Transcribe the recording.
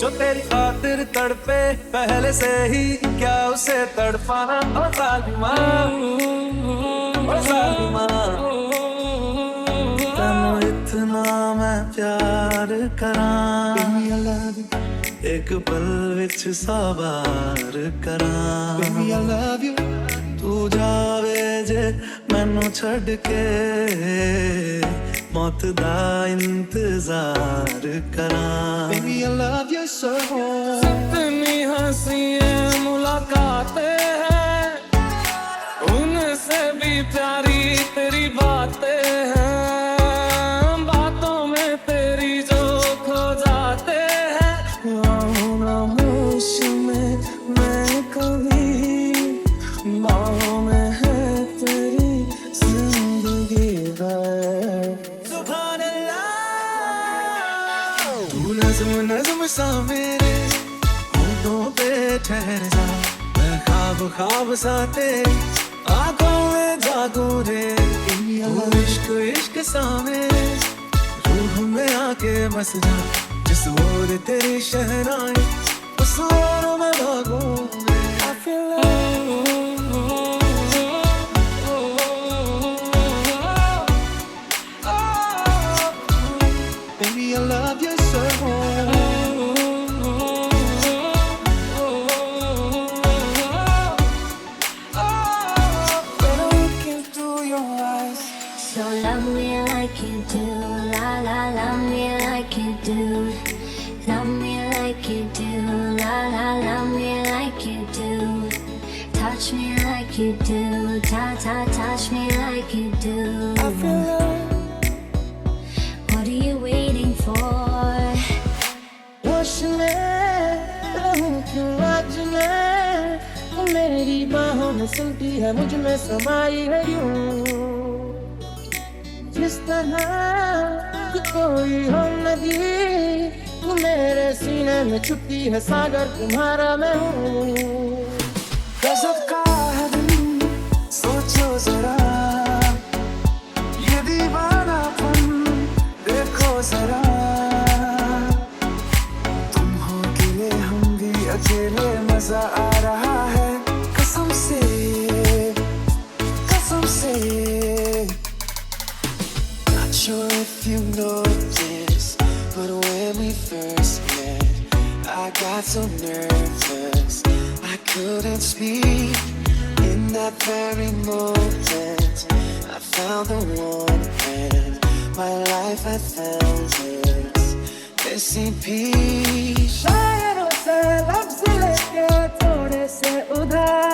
जो तेरी खातिर तड़पे पहले से ही, क्या उसे तड़पाना। ओ जालिमा, ओ जालिमा, तैनू इतना मैं प्यार करां, एक पल विच साबार करां। Baby I love you, तू जावे जे मैनू छड़ के, मौत दा इंतजार करां। Baby I love you so। कितनी हंसी मुलाकातें हैं, उनसे भी प्यारी तेरी बातें हैं, बातों में तेरी जो खो जाते हैं। ना होश में मैं कभी, बाहों में है तेरी जिंदगी है। सुभान अल्लाह, तू नज़्म नज़्म सा मेरे होठों पे ठहर जा, मैं ख्वाब ख्वाब सा तेरी आँखों में जागूं रे। तू इश्क इश्क सा मेरे रूह में आके बस जा, जिस ओर तेरी शहनाई उस ओर मैं भागूं रे। I feel baby I love you so। When I'm looking through your eyes, So love me like you do, la la, love me like you do, love me like you do, la la, love me like you do, touch me like you do, ta ta, touch me like you do. I feel love। What are you waiting for? होश में रहूं क्यों आज मैं, तू मेरी बाहों में सुनती है, मुझ में समाई है यूं, जिस तरह कि कोई हो नदी, तू मेरे सीने में छुपती है सागर, तुम्हारा मैं हूँ। गजब का है दिन, सोचो जरा, ये दीवानापन देखो जरा, तुम हो अकेले हम भी अकेले, मजा आ रहा है कसम से, कसम से। Not sure if you know this, but when we first met, I got so nervous I couldn't speak. In that very moment I found the one, and my life had found this missing piece। शायरों से लफ्ज़ लेके थोड़े से उधार,